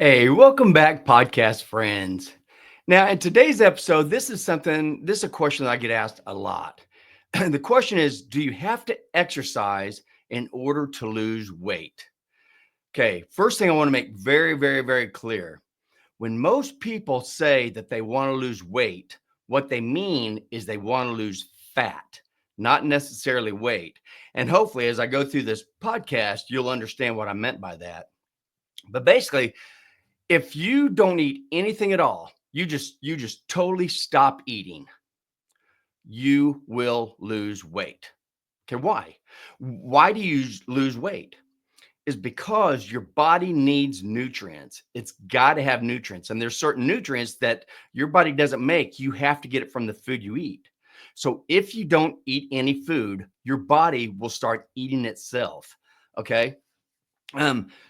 Hey, welcome back, podcast friends. Now, in today's episode, this is a question that I get asked a lot. The question is, do you have to exercise in order to lose weight? Okay, first thing I want to make very, very, very clear. When most people say that they want to lose weight, what they mean is they want to lose fat, not necessarily weight. And hopefully, as I go through this podcast, you'll understand what I meant by that. But basically, if you don't eat anything at all, you just totally stop eating, you will lose weight. Okay, why? Why do you lose weight? Is because your body needs nutrients. It's got to have nutrients, and there's certain nutrients that your body doesn't make. You have to get it from the food you eat. So if you don't eat any food, your body will start eating itself. Okay,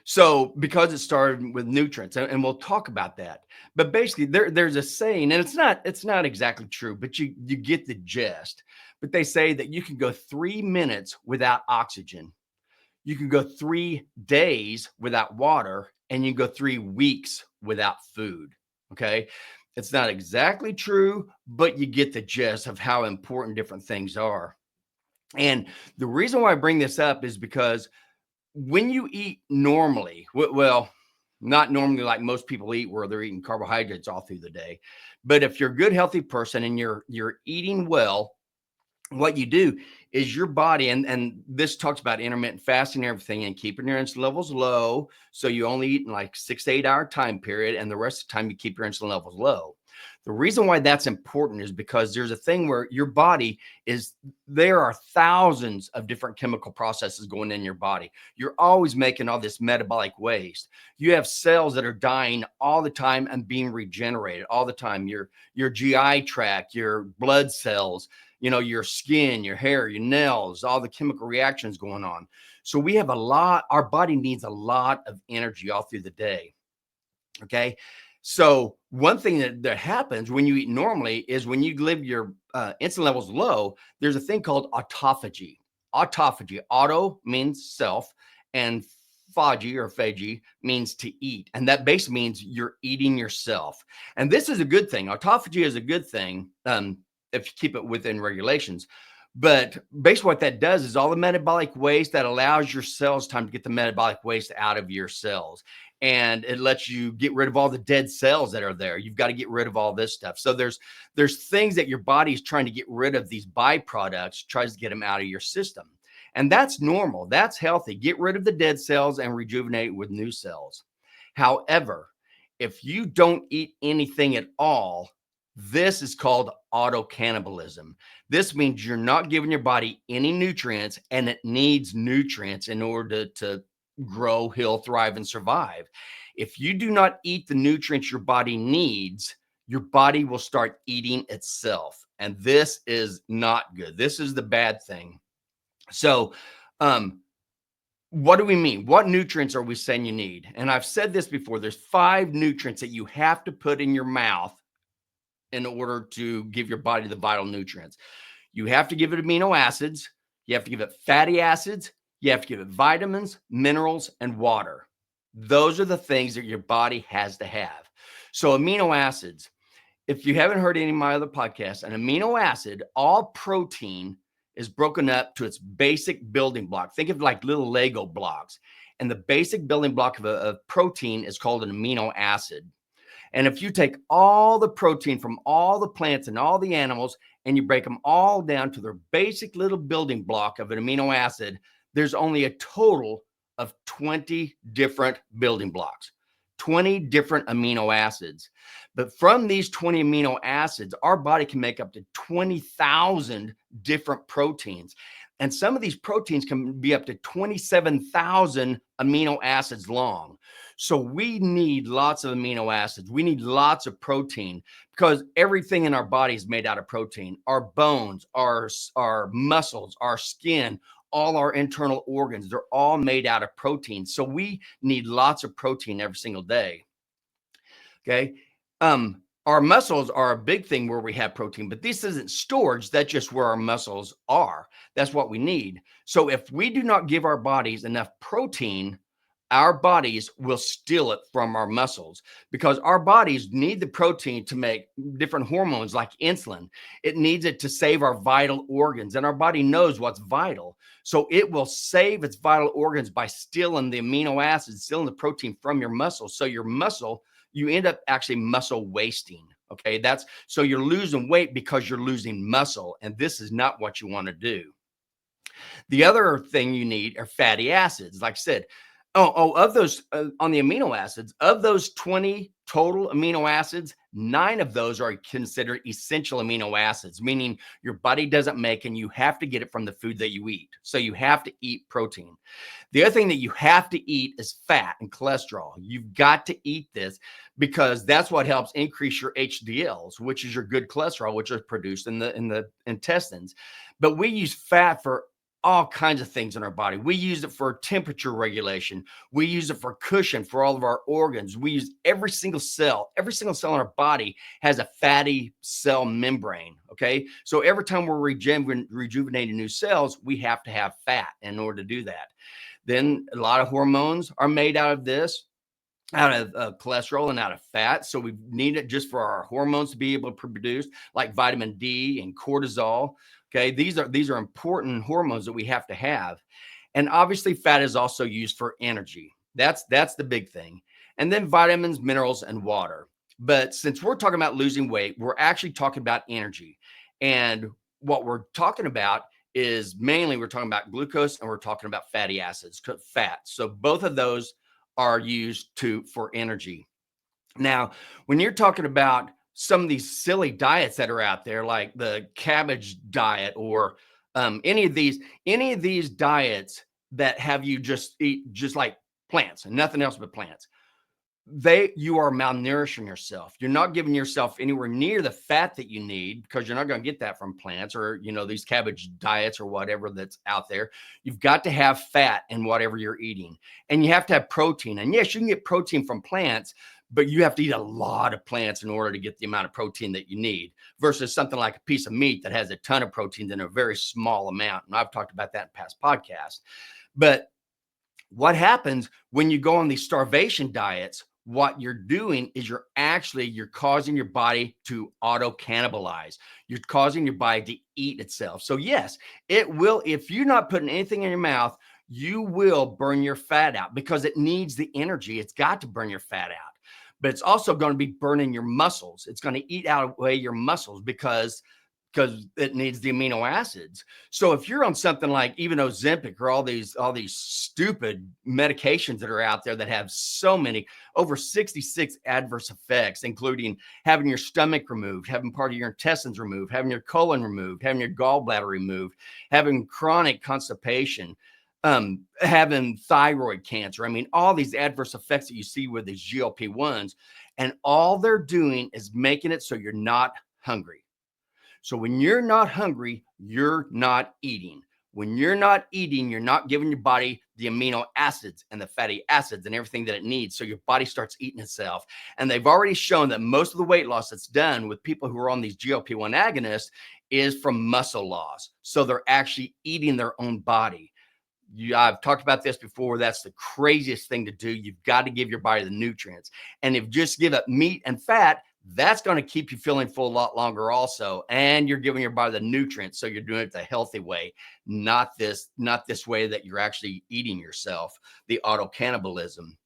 so because it started with nutrients, and we'll talk about that. But basically, there's a saying, and it's not exactly true, but you get the gist. But they say that you can go 3 minutes without oxygen, you can go 3 days without water, and you can go 3 weeks without food. Okay, it's not exactly true, but you get the gist of how important different things are. And the reason why I bring this up is because when you eat normally, well, not normally like most people eat, where they're eating carbohydrates all through the day, but if you're a good, healthy person and you're eating well, what you do is your body, and this talks about intermittent fasting and everything, and keeping your insulin levels low. So you only eat in like 6 to 8 hour time period, and the rest of the time you keep your insulin levels low. The reason why that's important is because there's a thing where your body is, there are thousands of different chemical processes going in your body. You're always making all this metabolic waste. You have cells that are dying all the time and being regenerated all the time. Your GI tract, your blood cells, your skin, your hair, your nails, all the chemical reactions going on. So we have a lot, our body needs a lot of energy all through the day. Okay. So one thing that happens when you eat normally is when you live your insulin levels low, there's a thing called autophagy. Autophagy, auto means self, and phagy means to eat. And that basically means you're eating yourself. And this is a good thing. Autophagy is a good thing if you keep it within regulations. But basically what that does is all the metabolic waste that allows your cells time to get the metabolic waste out of your cells. And it lets you get rid of all the dead cells that are there. You've got to get rid of all this stuff. So there's things that your body is trying to get rid of, these byproducts, tries to get them out of your system. And that's normal. That's healthy. Get rid of the dead cells and rejuvenate with new cells. However, if you don't eat anything at all, this is called autocannibalism. This means you're not giving your body any nutrients, and it needs nutrients in order to grow, heal, thrive, and survive. If you do not eat the nutrients your body needs, your body will start eating itself. And this is not good. This is the bad thing. So, what do we mean? What nutrients are we saying you need? And I've said this before, there's 5 nutrients that you have to put in your mouth in order to give your body the vital nutrients. You have to give it amino acids, you have to give it fatty acids, you have to give it vitamins, minerals, and water. Those are the things that your body has to have. So amino acids, if you haven't heard any of my other podcasts, an amino acid, all protein is broken up to its basic building block. Think of like little Lego blocks. And the basic building block of a protein is called an amino acid. And if you take all the protein from all the plants and all the animals and you break them all down to their basic little building block of an amino acid, there's only a total of 20 different building blocks, 20 different amino acids. But from these 20 amino acids, our body can make up to 20,000 different proteins. And some of these proteins can be up to 27,000 amino acids long. So we need lots of amino acids. We need lots of protein because everything in our body is made out of protein. Our bones, our muscles, our skin, all our internal organs, they're all made out of protein. So we need lots of protein every single day. Okay. Our muscles are a big thing where we have protein, but this isn't storage. That's just where our muscles are. That's what we need. So if we do not give our bodies enough protein, our bodies will steal it from our muscles because our bodies need the protein to make different hormones like insulin. It needs it to save our vital organs, and our body knows what's vital. So it will save its vital organs by stealing the amino acids, stealing the protein from your muscles. So your muscle, you end up actually muscle wasting. Okay. So you're losing weight because you're losing muscle. And this is not what you want to do. The other thing you need are fatty acids. Like I said, of those on the amino acids, of those 20 total amino acids, 9 of those are considered essential amino acids, meaning your body doesn't make, and you have to get it from the food that you eat. So you have to eat protein. The other thing that you have to eat is fat and cholesterol. You've got to eat this because that's what helps increase your HDLs, which is your good cholesterol, which is produced in the intestines. But we use fat for all kinds of things in our body. We use it for temperature regulation. We use it for cushion for all of our organs. We use every single cell in our body has a fatty cell membrane. Okay. So every time we're rejuvenating new cells, we have to have fat in order to do that. Then a lot of hormones are made out of this, out of cholesterol and out of fat. So we need it just for our hormones to be able to produce, like vitamin D and cortisol. Okay, these are important hormones that we have to have. And obviously fat is also used for energy. That's the big thing. And then vitamins, minerals, and water. But since we're talking about losing weight, we're actually talking about energy. And what we're talking about is mainly we're talking about glucose and we're talking about fatty acids, fat. So both of those are used for energy. Now, when you're talking about some of these silly diets that are out there, like the cabbage diet or any of these diets that have you just eat just like plants and nothing else but plants, you are malnourishing yourself. You're not giving yourself anywhere near the fat that you need because you're not going to get that from plants or, these cabbage diets or whatever that's out there. You've got to have fat in whatever you're eating, and you have to have protein. And yes, you can get protein from plants, but you have to eat a lot of plants in order to get the amount of protein that you need versus something like a piece of meat that has a ton of protein in a very small amount. And I've talked about that in past podcasts. But what happens when you go on these starvation diets? What you're doing is you're causing your body to auto cannibalize. You're causing your body to eat itself. So yes, it will. If you're not putting anything in your mouth, you will burn your fat out because it needs the energy. It's got to burn your fat out, but it's also going to be burning your muscles. It's going to eat away your muscles because it needs the amino acids. So if you're on something like even Ozempic or all these stupid medications that are out there that have so many, over 66 adverse effects, including having your stomach removed, having part of your intestines removed, having your colon removed, having your gallbladder removed, having chronic constipation, having thyroid cancer. I mean, all these adverse effects that you see with these GLP-1s, and all they're doing is making it so you're not hungry. So when you're not hungry, you're not eating. When you're not eating, you're not giving your body the amino acids and the fatty acids and everything that it needs. So your body starts eating itself. And they've already shown that most of the weight loss that's done with people who are on these GLP-1 agonists is from muscle loss. So they're actually eating their own body. I've talked about this before. That's the craziest thing to do. You've got to give your body the nutrients. And if you just give up meat and fat, that's going to keep you feeling full a lot longer also. And you're giving your body the nutrients. So you're doing it the healthy way, not this way that you're actually eating yourself, the auto cannibalism.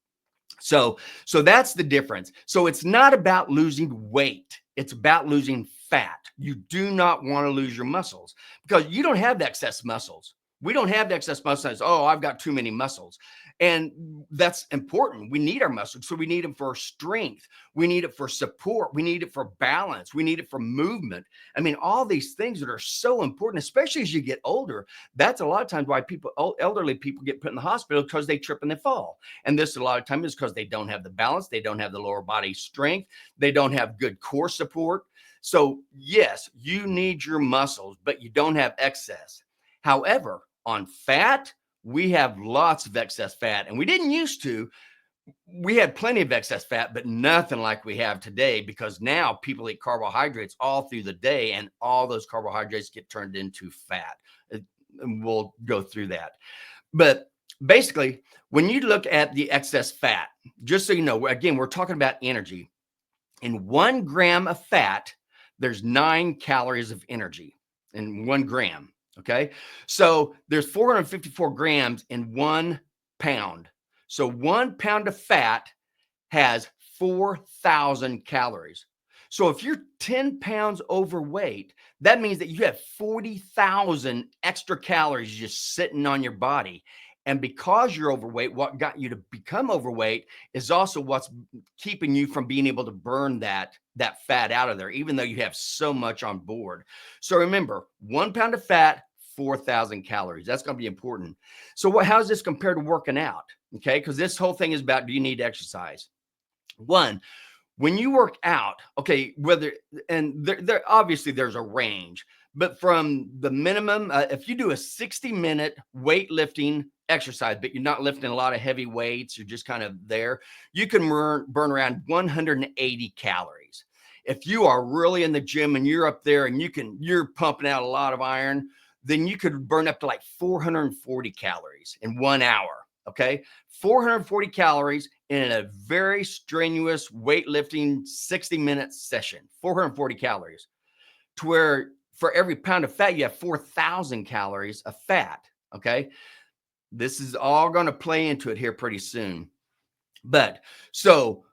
So that's the difference. So it's not about losing weight. It's about losing fat. You do not want to lose your muscles because you don't have excess muscles. We don't have excess muscles. Oh, I've got too many muscles. And that's important. We need our muscles. So we need them for strength. We need it for support. We need it for balance. We need it for movement. I mean, all these things that are so important, especially as you get older. That's a lot of times why elderly people get put in the hospital because they trip and they fall. And this a lot of times is because they don't have the balance. They don't have the lower body strength. They don't have good core support. So yes, you need your muscles, but you don't have excess. However, on fat, we have lots of excess fat, and we didn't used to. We had plenty of excess fat, but nothing like we have today because now people eat carbohydrates all through the day, and all those carbohydrates get turned into fat. And we'll go through that. But Basically, when you look at the excess fat, just so you know, again, we're talking about energy. In 1 gram of fat, there's 9 calories of energy in 1 gram. Okay. So there's 454 grams in 1 pound. So 1 pound of fat has 4,000 calories. So if you're 10 pounds overweight, that means that you have 40,000 extra calories just sitting on your body. And because you're overweight, what got you to become overweight is also what's keeping you from being able to burn that fat out of there, even though you have so much on board. So remember, 1 pound of fat, 4,000 calories. That's going to be important. So how does this compare to working out? Okay, because this whole thing is about, do you need to exercise? One, when you work out, okay, whether, and there obviously there's a range, but from the minimum, if you do a 60-minute weightlifting exercise, but you're not lifting a lot of heavy weights, you're just kind of there, you can burn around 180 calories. If you are really in the gym and you're up there and you're pumping out a lot of iron, then you could burn up to like 440 calories in 1 hour. Okay. 440 calories in a very strenuous weightlifting 60-minute session, 440 calories, to where for every pound of fat, you have 4,000 calories of fat. Okay. This is all going to play into it here pretty soon. But so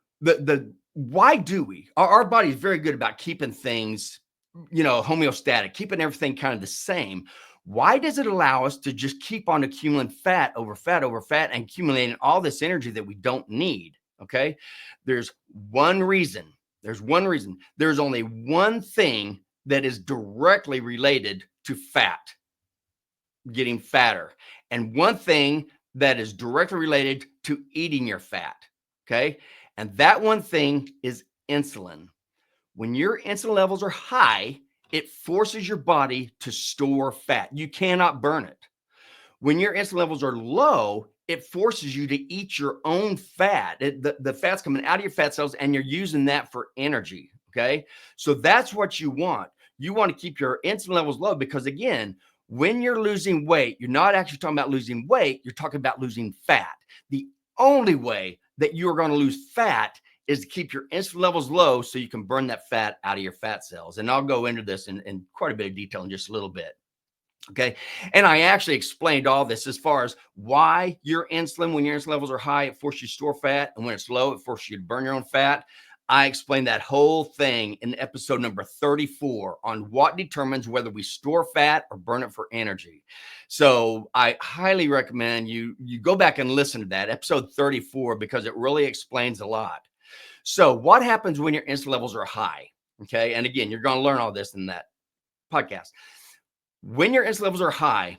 why do our body is very good about keeping things, homeostatic, keeping everything kind of the same. Why does it allow us to just keep on accumulating fat over fat over fat and accumulating all this energy that we don't need? Okay. There's one reason. There's only one thing that is directly related to fat, getting fatter, and one thing that is directly related to eating your fat. Okay. And that one thing is insulin. When your insulin levels are high, it forces your body to store fat. You cannot burn it. When your insulin levels are low, it forces you to eat your own fat. The fat's coming out of your fat cells and you're using that for energy. Okay. So that's what you want. You want to keep your insulin levels low because, again, when you're losing weight, you're not actually talking about losing weight. You're talking about losing fat. The only way that you are going to lose fat is to keep your insulin levels low so you can burn that fat out of your fat cells. And I'll go into this in quite a bit of detail in just a little bit. Okay. And I actually explained all this as far as why your insulin, when your insulin levels are high, it forces you to store fat. And when it's low, it forces you to burn your own fat. I explained that whole thing in episode number 34 on what determines whether we store fat or burn it for energy. So I highly recommend you go back and listen to that episode 34 because it really explains a lot. So what happens when your insulin levels are high? Okay. And again, you're going to learn all this in that podcast. When your insulin levels are high,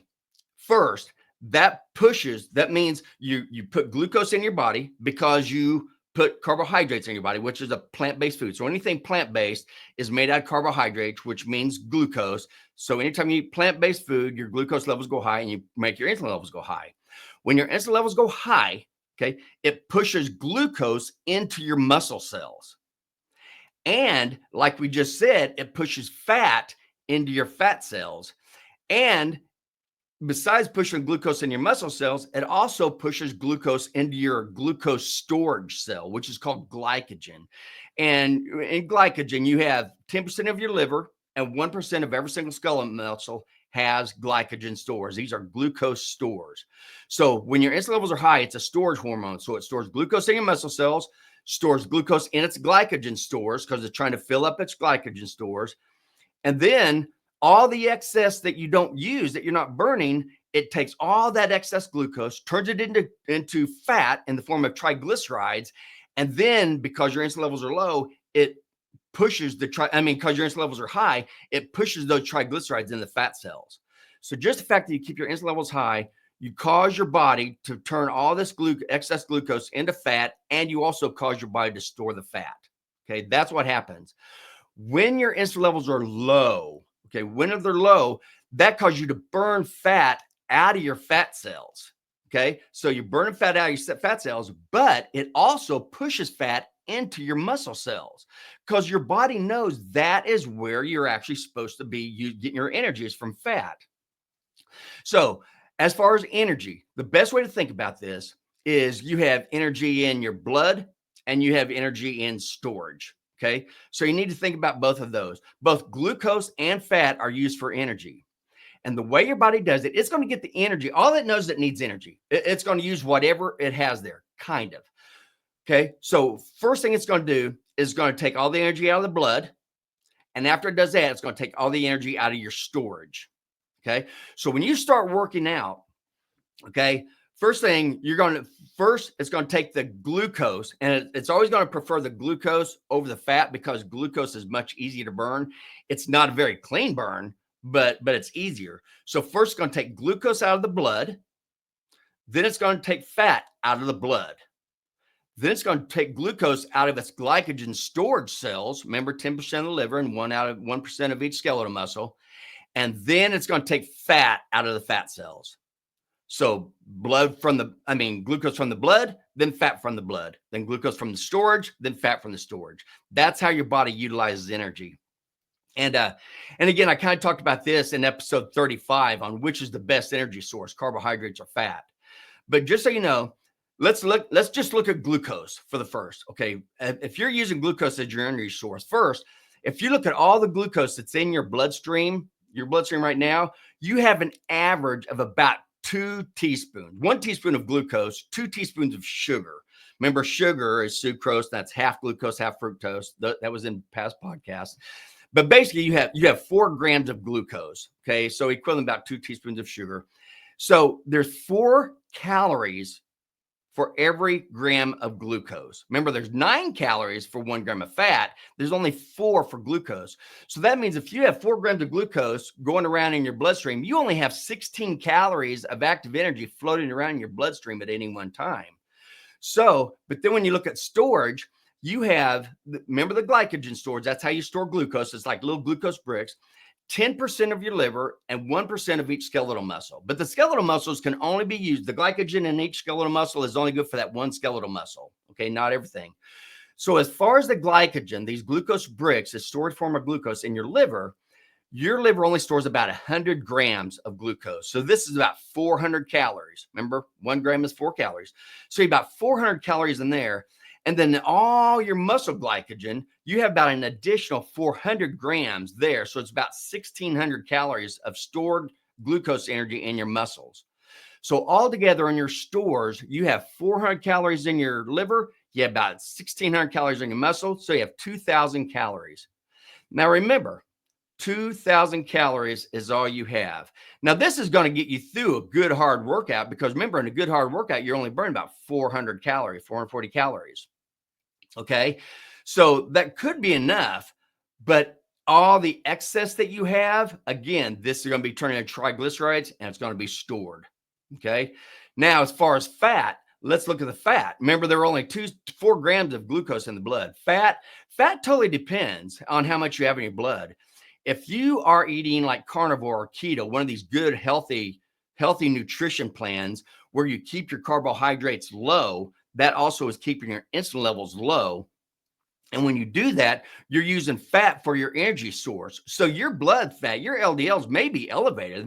first, that means you put glucose in your body because you put carbohydrates in your body, which is a plant-based food. So anything plant-based is made out of carbohydrates, which means glucose. So anytime you eat plant-based food, your glucose levels go high and you make your insulin levels go high. When your insulin levels go high, okay, it pushes glucose into your muscle cells. And like we just said, it pushes fat into your fat cells. And besides pushing glucose in your muscle cells, it also pushes glucose into your glucose storage cell, which is called glycogen. And in glycogen, you have 10% of your liver and 1% of every single skeletal muscle has glycogen stores. These are glucose stores. So when your insulin levels are high, it's a storage hormone. So it stores glucose in your muscle cells, stores glucose in its glycogen stores because it's trying to fill up its glycogen stores. And then all the excess that you don't use, that you're not burning, it takes all that excess glucose, turns it into fat in the form of triglycerides. And then because your insulin levels are low, it pushes because your insulin levels are high, it pushes those triglycerides in the fat cells. So just the fact that you keep your insulin levels high, you cause your body to turn all this excess glucose into fat, and you also cause your body to store the fat. Okay, that's what happens. When your insulin levels are low, okay, when they're low, that causes you to burn fat out of your fat cells. Okay, so you're burning fat out of your fat cells, but it also pushes fat into your muscle cells because your body knows that is where you're actually supposed to be. You getting your energy is from fat. So As far as energy, the best way to think about this is you have energy in your blood and you have energy in storage. Okay. So you need to think about both of those. Both glucose and fat are used for energy. And the way your body does it, it's going to get the energy. All it knows that needs energy. It's going to use whatever it has there, kind of. Okay. So first thing it's going to do is going to take all the energy out of the blood. And after it does that, it's going to take all the energy out of your storage. Okay. So when you start working out, okay, first thing it's going to take the glucose, and it's always going to prefer the glucose over the fat because glucose is much easier to burn. It's not a very clean burn, but it's easier. So first it's going to take glucose out of the blood. Then it's going to take fat out of the blood. Then it's going to take glucose out of its glycogen storage cells. Remember, 10% of the liver and 1% of each skeletal muscle. And then it's going to take fat out of the fat cells. So glucose from the blood, then fat from the blood, then glucose from the storage, then fat from the storage. That's how your body utilizes energy. And again, I kind of talked about this in episode 35 on which is the best energy source, carbohydrates or fat. But just so you know, let's just look at glucose for the first. Okay. If you're using glucose as your energy source, first, if you look at all the glucose that's in your bloodstream right now, you have an average of about 2 teaspoons, 1 teaspoon of glucose, 2 teaspoons of sugar. Remember, sugar is sucrose. That's half glucose, half fructose. That was in past podcasts. But basically, you have 4 grams of glucose. Okay, so equivalent about 2 teaspoons of sugar. So there's 4 calories for every gram of glucose. Remember, there's 9 calories for 1 gram of fat. There's only 4 for glucose. So that means if you have 4 grams of glucose going around in your bloodstream, you only have 16 calories of active energy floating around in your bloodstream at any one time. So, but then when you look at storage, you have, remember the glycogen storage, that's how you store glucose. It's like little glucose bricks. 10% of your liver and 1% of each skeletal muscle. But the skeletal muscles can only be used. The glycogen in each skeletal muscle is only good for that one skeletal muscle. Okay, not everything. So as far as the glycogen, these glucose bricks, is stored form of glucose in your liver only stores about 100 grams of glucose. So this is about 400 calories. Remember, 1 gram is 4 calories. So you have about 400 calories in there. And then all your muscle glycogen, you have about an additional 400 grams there. So it's about 1,600 calories of stored glucose energy in your muscles. So altogether in your stores, you have 400 calories in your liver. You have about 1,600 calories in your muscle. So you have 2,000 calories. Now remember, 2,000 calories is all you have. Now, this is going to get you through a good hard workout because remember, in a good hard workout, you're only burning about 440 calories. Okay. So that could be enough, but all the excess that you have, again, this is going to be turning into triglycerides and it's going to be stored. Okay. Now, as far as fat, let's look at the fat. Remember, there are only 4 grams of glucose in the blood. Fat totally depends on how much you have in your blood. If you are eating like carnivore or keto, one of these good, healthy nutrition plans where you keep your carbohydrates low, that also is keeping your insulin levels low. And when you do that, you're using fat for your energy source. So your blood fat, your LDLs may be elevated,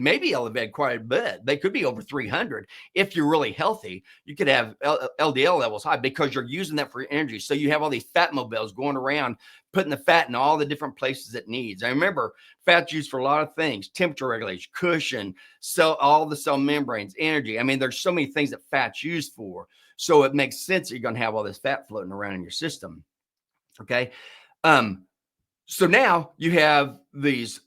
quite a bit. They could be over 300. If you're really healthy, you could have LDL levels high because you're using that for energy. So you have all these fat mobiles going around, putting the fat in all the different places it needs. I remember fat's used for a lot of things: temperature regulation, cushion, all the cell membranes, energy. I mean, there's so many things that fat's used for. So it makes sense that you're going to have all this fat floating around in your system. Okay. So now you have these,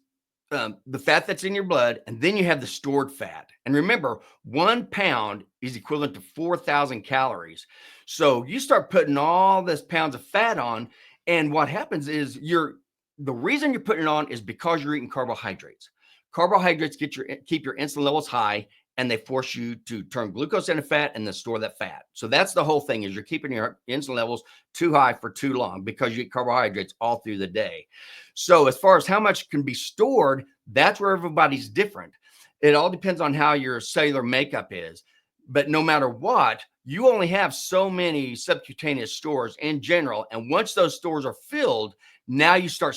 the fat that's in your blood, and then you have the stored fat. And remember, 1 pound is equivalent to 4,000 calories. So you start putting all this pounds of fat on, and what happens is the reason you're putting it on is because you're eating carbohydrates. Carbohydrates keep your insulin levels high, and they force you to turn glucose into fat and then store that fat. So that's the whole thing, is you're keeping your insulin levels too high for too long because you eat carbohydrates all through the day. So as far as how much can be stored, that's where everybody's different. It all depends on how your cellular makeup is. But no matter what, you only have so many subcutaneous stores in general. And once those stores are filled, now you start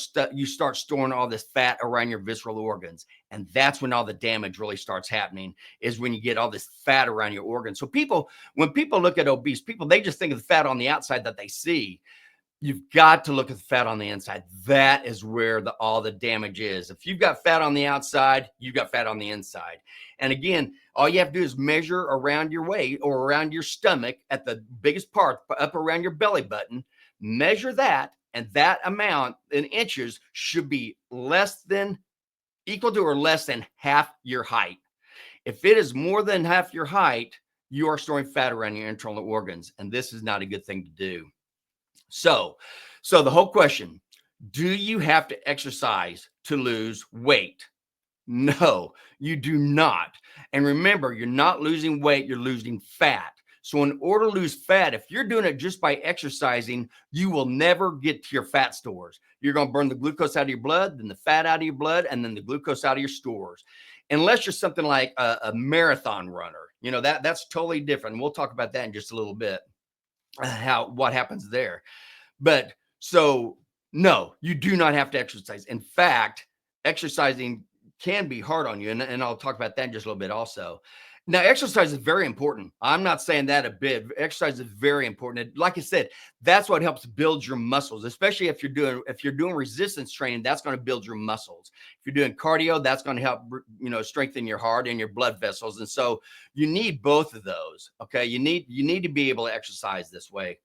storing all this fat around your visceral organs. And that's when all the damage really starts happening, is when you get all this fat around your organs. So when people look at obese people, they just think of the fat on the outside that they see. You've got to look at the fat on the inside. That is where all the damage is. If you've got fat on the outside, you've got fat on the inside. And again, all you have to do is measure around your waist or around your stomach at the biggest part, up around your belly button. Measure that, and that amount in inches should be equal to or less than half your height. If it is more than half your height, you are storing fat around your internal organs, and this is not a good thing to do. So the whole question, do you have to exercise to lose weight? No, you do not. And remember, you're not losing weight, you're losing fat. So in order to lose fat, if you're doing it just by exercising, you will never get to your fat stores. You're going to burn the glucose out of your blood, then the fat out of your blood, and then the glucose out of your stores. Unless you're something like a marathon runner, that's totally different. We'll talk about that in just a little bit, what happens there. But so no, you do not have to exercise. In fact, exercising can be hard on you. And I'll talk about that in just a little bit also. Now, exercise is very important. I'm not saying that a bit. Exercise is very important. Like I said, that's what helps build your muscles, especially if you're doing resistance training, that's going to build your muscles. If you're doing cardio, that's going to help, strengthen your heart and your blood vessels. And so you need both of those. Okay. You need to be able to exercise this way.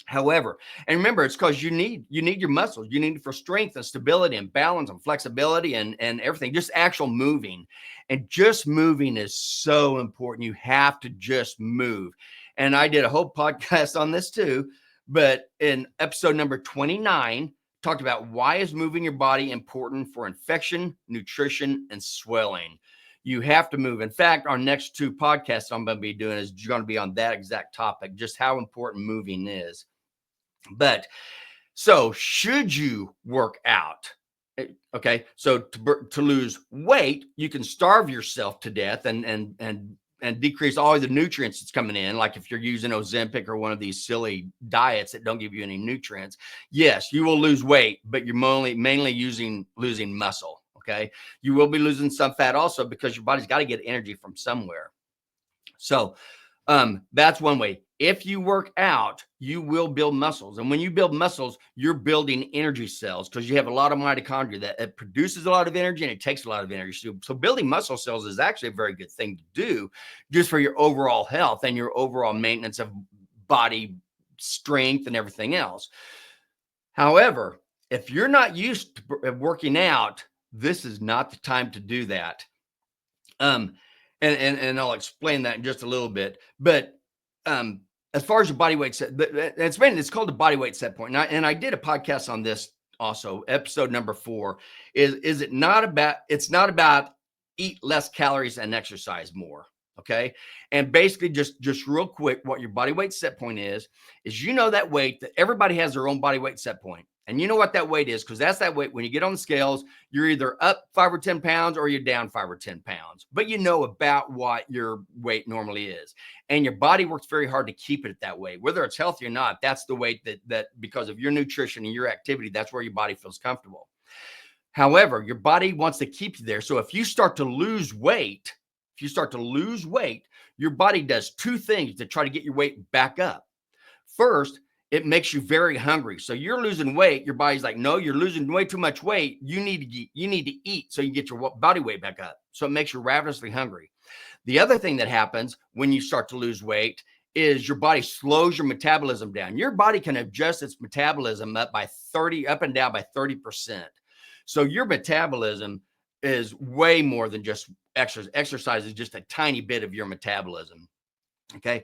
However, and remember, it's because you need your muscles. You need it for strength and stability and balance and flexibility and everything, just actual moving. And just moving is so important. You have to just move. And I did a whole podcast on this too, but in episode number 29, talked about why is moving your body important for infection, nutrition, and swelling. You have to move. In fact, our next two podcasts I'm going to be doing is going to be on that exact topic, just how important moving is. But so should you work out? Okay. So to lose weight, you can starve yourself to death and decrease all the nutrients that's coming in. Like if you're using Ozempic or one of these silly diets that don't give you any nutrients, yes, you will lose weight, but you're mainly losing muscle. Okay. You will be losing some fat also because your body's got to get energy from somewhere. So that's one way. If you work out, you will build muscles. And when you build muscles, you're building energy cells because you have a lot of mitochondria that it produces a lot of energy and it takes a lot of energy. So building muscle cells is actually a very good thing to do just for your overall health and your overall maintenance of body strength and everything else. However, if you're not used to working out, this is not the time to do that. And I'll explain that in just a little bit. But as far as your body weight set, it's called the body weight set point. And I did a podcast on this also, episode number 4. It's not about eat less calories and exercise more. Okay. And basically just real quick, what your body weight set point is that weight that everybody has their own body weight set point. And you know what that weight is, because that's that weight when you get on the scales, you're either up 5 or 10 pounds or you're down 5 or 10 pounds, but you know about what your weight normally is. And your body works very hard to keep it that way, whether it's healthy or not. That's the weight that because of your nutrition and your activity, that's where your body feels comfortable. However, your body wants to keep you there. So if you start to lose weight, your body does 2 things to try to get your weight back up. First, it makes you very hungry. So you're losing weight. Your body's like, no, you're losing way too much weight. You need to eat so you get your body weight back up. So it makes you ravenously hungry. The other thing that happens when you start to lose weight is your body slows your metabolism down. Your body can adjust its metabolism up and down by 30%. So your metabolism is way more than just exercise. Exercise is just a tiny bit of your metabolism. Okay.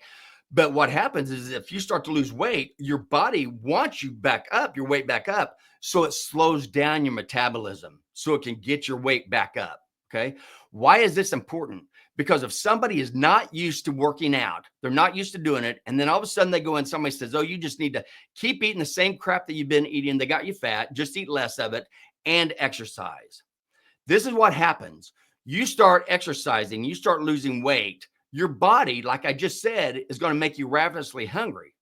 But what happens is if you start to lose weight, your body wants you back up, your weight back up. So it slows down your metabolism so it can get your weight back up. Okay. Why is this important? Because if somebody is not used to working out, they're not used to doing it. And then all of a sudden they go in, somebody says, oh, you just need to keep eating the same crap that you've been eating. They got you fat, just eat less of it and exercise. This is what happens. You start exercising, you start losing weight. your body, like I just said, is going to make you ravenously hungry.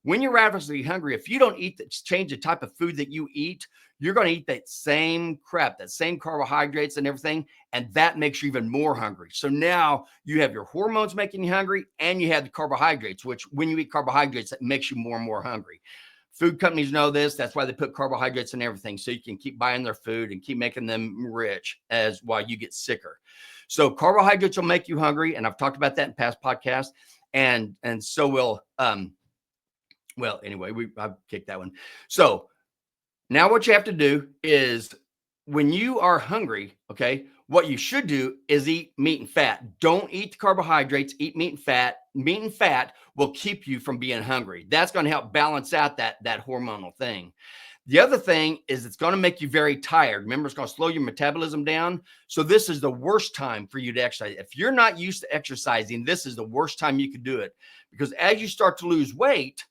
When you're ravenously hungry, if you don't change the type of food that you eat, you're going to eat that same crap, that same carbohydrates and everything, and that makes you even more hungry. So now you have your hormones making you hungry, and you have the carbohydrates, which when you eat carbohydrates, that makes you more and more hungry. Food companies know this. That's why they put carbohydrates in everything, so you can keep buying their food and keep making them rich as while you get sicker. So carbohydrates will make you hungry, and I've talked about that in past podcasts. And so will well, anyway, I've kicked that one. So now what you have to do is when you are hungry, okay, what you should do is eat meat and fat. Don't eat the carbohydrates, eat meat and fat. Meat and fat will keep you from being hungry. That's going to help balance out that hormonal thing. The other thing is it's going to make you very tired. Remember, it's going to slow your metabolism down. So this is the worst time for you to exercise. If you're not used to exercising, this is the worst time you could do it, because as you start to lose weight,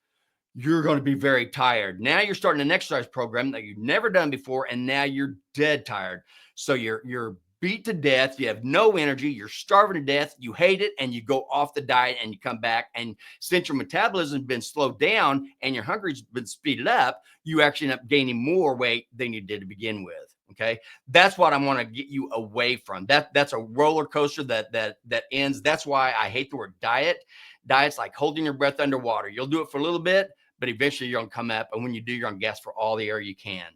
you're going to be very tired. Now you're starting an exercise program that you've never done before, and now you're dead tired. So you're beat to death. You have no energy. You're starving to death. You hate it, and you go off the diet and you come back. And since your metabolism has been slowed down and your hunger's been speeded up, you actually end up gaining more weight than you did to begin with. Okay, that's what I want to get you away from. That's a roller coaster that ends. That's why I hate the word diet. Diet's like holding your breath underwater. You'll do it for a little bit, but eventually you're going to come up. And when you do, you're going to gasp for all the air you can.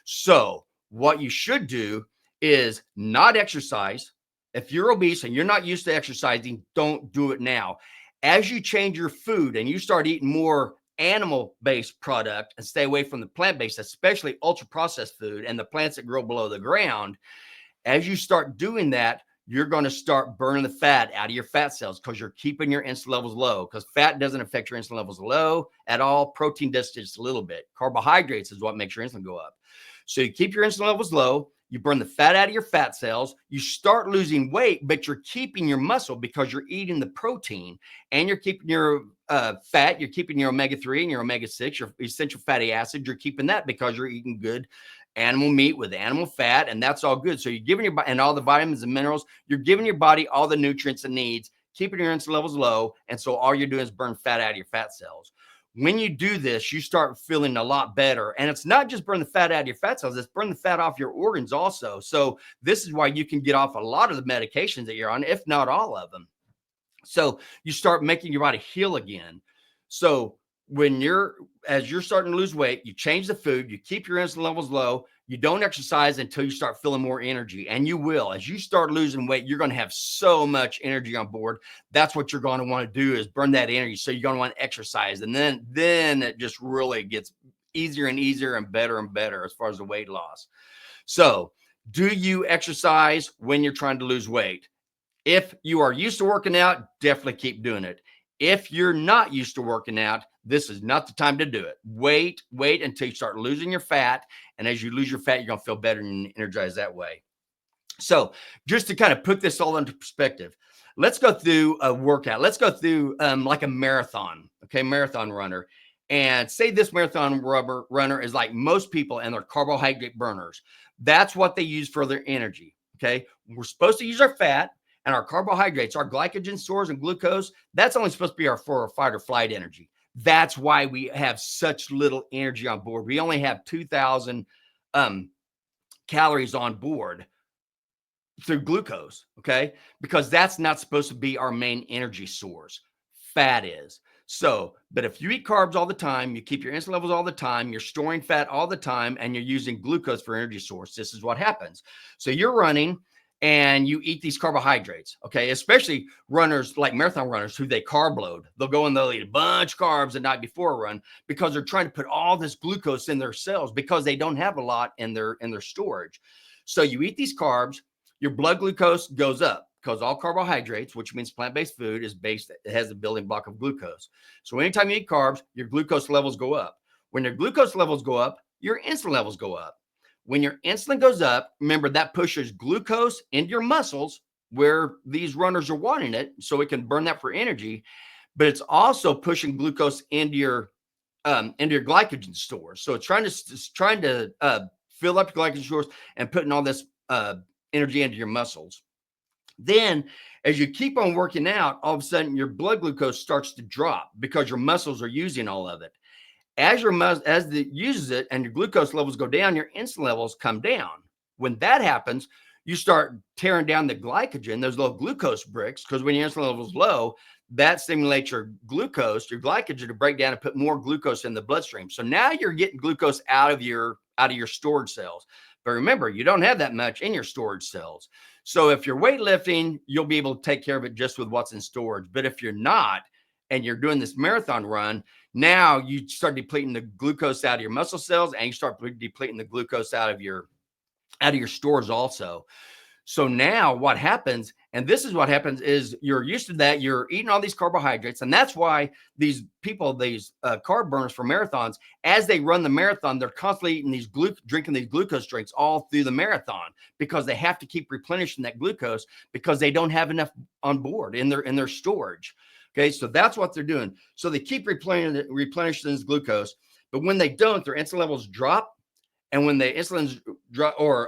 So what you should do is not exercise. If you're obese and you're not used to exercising, don't do it now. As you change your food and you start eating more animal-based product and stay away from the plant-based, especially ultra-processed food and the plants that grow below the ground, as you start doing that, you're going to start burning the fat out of your fat cells because you're keeping your insulin levels low, because fat doesn't affect your insulin levels low at all. Protein does just a little bit. Carbohydrates is what makes your insulin go up. So you keep your insulin levels low. You burn the fat out of your fat cells. You start losing weight, but you're keeping your muscle because you're eating the protein, and you're keeping your fat. You're keeping your omega-3 and your omega-6, your essential fatty acids. You're keeping that because you're eating good animal meat with animal fat, and that's all good. So you're giving your body and all the vitamins and minerals. You're giving your body all the nutrients it needs, keeping your insulin levels low, and so all you're doing is burn fat out of your fat cells. When you do this, you start feeling a lot better. And it's not just burn the fat out of your fat cells, it's burn the fat off your organs also. So this is why you can get off a lot of the medications that you're on, if not all of them. So you start making your body heal again. So as you're starting to lose weight, you change the food, you keep your insulin levels low, you don't exercise until you start feeling more energy. And you will. As you start losing weight, you're going to have so much energy on board. That's what you're going to want to do, is burn that energy. So you're going to want to exercise. And then it just really gets easier and easier and better as far as the weight loss. So do you exercise when you're trying to lose weight? If you are used to working out, definitely keep doing it. If you're not used to working out, this is not the time to do it. Wait until you start losing your fat. And as you lose your fat, you're going to feel better and energized that way. So just to kind of put this all into perspective, let's go through a workout. Let's go through like a marathon, okay, marathon runner. And say this marathon runner is like most people, and they're carbohydrate burners. That's what they use for their energy, okay? We're supposed to use our fat and our carbohydrates, our glycogen stores and glucose. That's only supposed to be for our fight or flight energy. That's why we have such little energy on board. We only have 2,000 calories on board through glucose, okay? Because that's not supposed to be our main energy source. Fat is. So, but if you eat carbs all the time, you keep your insulin levels all the time, you're storing fat all the time, and you're using glucose for energy source, this is what happens. So you're running and you eat these carbohydrates, okay? Especially runners, like marathon runners, who they carb load. They'll go and they'll eat a bunch of carbs the night before a run because they're trying to put all this glucose in their cells because they don't have a lot in their storage. So you eat these carbs, your blood glucose goes up because all carbohydrates, which means plant-based food, it has a building block of glucose. So anytime you eat carbs, your glucose levels go up. When your glucose levels go up, your insulin levels go up. When your insulin goes up, remember that pushes glucose into your muscles where these runners are wanting it, so it can burn that for energy. But it's also pushing glucose into your glycogen stores. So it's trying to fill up your glycogen stores and putting all this energy into your muscles. Then, as you keep on working out, all of a sudden your blood glucose starts to drop because your muscles are using all of it. As your as it uses it and your glucose levels go down, your insulin levels come down. When that happens, you start tearing down the glycogen, those little glucose bricks, because when your insulin level is low, that stimulates your glucose, your glycogen to break down and put more glucose in the bloodstream. So now you're getting glucose out of your storage cells. But remember, you don't have that much in your storage cells. So if you're weightlifting, you'll be able to take care of it just with what's in storage. But if you're not, and you're doing this marathon run, now you start depleting the glucose out of your muscle cells, and you start depleting the glucose out of your stores also. So now what happens, and this is what happens, is you're used to that. You're eating all these carbohydrates. And that's why these people, these carb burners for marathons, as they run the marathon, they're constantly eating drinking these glucose drinks all through the marathon, because they have to keep replenishing that glucose because they don't have enough on board in their storage. Okay, so that's what they're doing. So they keep replenishing this glucose, but when they don't, their insulin levels drop. And when the insulin's drop, or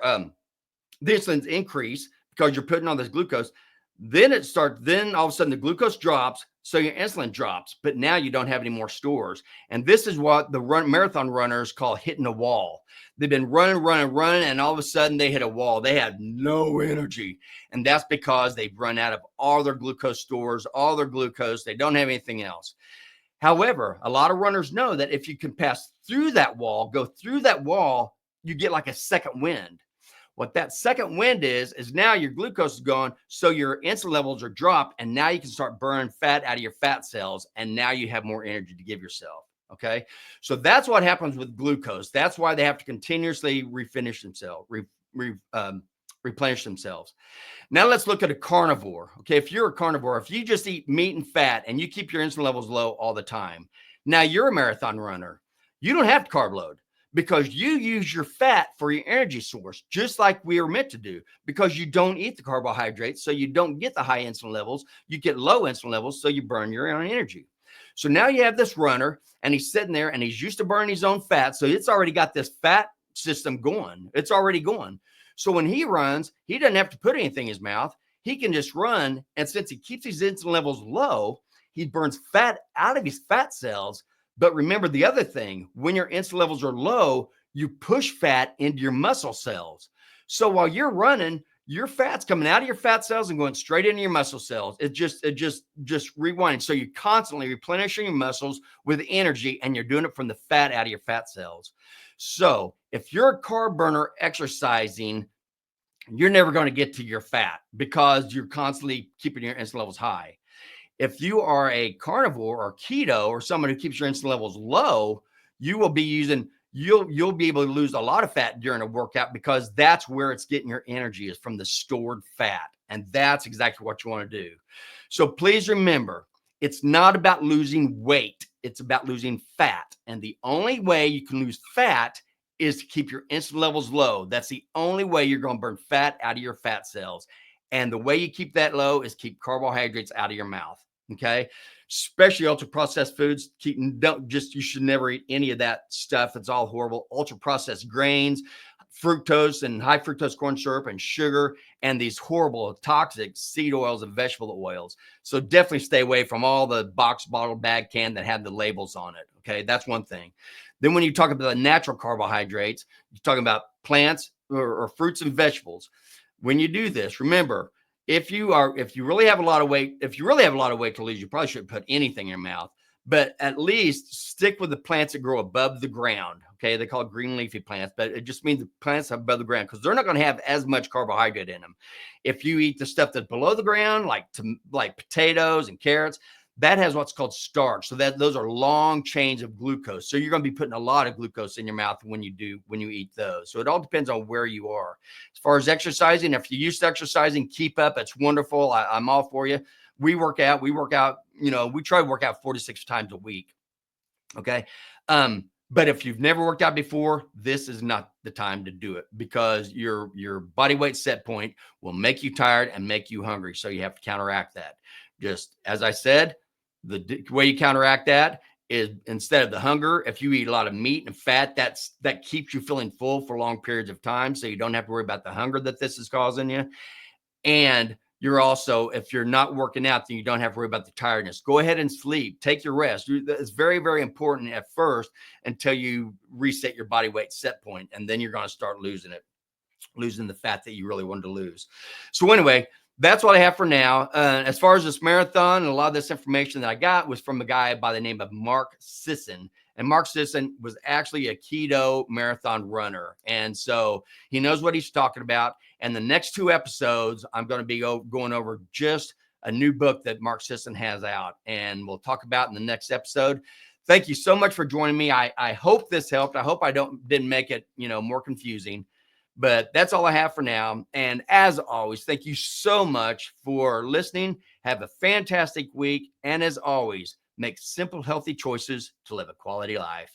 the insulin's increase because you're putting on this glucose, then all of a sudden the glucose drops, so your insulin drops, but now you don't have any more stores. And this is what the marathon runners call hitting a wall. They've been running, and all of a sudden they hit a wall. They have no energy. And that's because they've run out of all their glucose stores, all their glucose. They don't have anything else. However, a lot of runners know that if you can pass through that wall, go through that wall, you get like a second wind. What that second wind is now your glucose is gone, so your insulin levels are dropped, and now you can start burning fat out of your fat cells, and now you have more energy to give yourself. Okay, so that's what happens with glucose. That's why they have to continuously replenish themselves. Now let's look at a carnivore. Okay, if you're a carnivore, if you just eat meat and fat and you keep your insulin levels low all the time, now you're a marathon runner. You don't have to carb load, because you use your fat for your energy source, just like we are meant to do, because you don't eat the carbohydrates, so you don't get the high insulin levels. You get low insulin levels, so you burn your own energy. So now you have this runner, and he's sitting there, and he's used to burning his own fat, so it's already got this fat system going. It's already going. So when he runs, he doesn't have to put anything in his mouth. He can just run, and since he keeps his insulin levels low, he burns fat out of his fat cells. But remember the other thing, when your insulin levels are low, you push fat into your muscle cells. So while you're running, your fat's coming out of your fat cells and going straight into your muscle cells. It just rewinding. So you're constantly replenishing your muscles with energy, and you're doing it from the fat out of your fat cells. So if you're a carb burner exercising, you're never going to get to your fat because you're constantly keeping your insulin levels high. If you are a carnivore or keto or someone who keeps your insulin levels low, you'll be able to lose a lot of fat during a workout, because that's where it's getting your energy, is from the stored fat. And that's exactly what you want to do. So please remember, it's not about losing weight. It's about losing fat. And the only way you can lose fat is to keep your insulin levels low. That's the only way you're going to burn fat out of your fat cells. And the way you keep that low is keep carbohydrates out of your mouth. Okay. Especially ultra processed foods. You should never eat any of that stuff. It's all horrible. Ultra processed grains, fructose and high fructose corn syrup and sugar, and these horrible toxic seed oils and vegetable oils. So definitely stay away from all the box, bottle, bag, can that have the labels on it. Okay. That's one thing. Then when you talk about the natural carbohydrates, you're talking about plants or fruits and vegetables. When you do this, remember, if you really have a lot of weight to lose, you probably shouldn't put anything in your mouth, but at least stick with the plants that grow above the ground. Okay. They call it green leafy plants, but it just means the plants above the ground, because they're not going to have as much carbohydrate in them. If you eat the stuff that's below the ground, like potatoes and carrots, that has what's called starch. So those are long chains of glucose. So you're going to be putting a lot of glucose in your mouth when you eat those. So it all depends on where you are. As far as exercising, if you're used to exercising, keep up. It's wonderful. I'm all for you. We work out, we try to work out 4 to 6 times a week. Okay. But if you've never worked out before, this is not the time to do it, because your body weight set point will make you tired and make you hungry. So you have to counteract that. Just as I said, the way you counteract that is, instead of the hunger, if you eat a lot of meat and fat, that keeps you feeling full for long periods of time. So you don't have to worry about the hunger that this is causing you. And you're also, if you're not working out, then you don't have to worry about the tiredness. Go ahead and sleep. Take your rest. It's very, very important at first until you reset your body weight set point, and then you're going to start losing it, losing the fat that you really wanted to lose. So anyway, that's what I have for now. As far as this marathon, and a lot of this information that I got was from a guy by the name of Mark Sisson. And Mark Sisson was actually a keto marathon runner. And so he knows what he's talking about. And the next 2 episodes, I'm going to be going over just a new book that Mark Sisson has out. And we'll talk about in the next episode. Thank you so much for joining me. I hope this helped. I hope I didn't make it, more confusing. But that's all I have for now. And as always, thank you so much for listening. Have a fantastic week. And as always, make simple, healthy choices to live a quality life.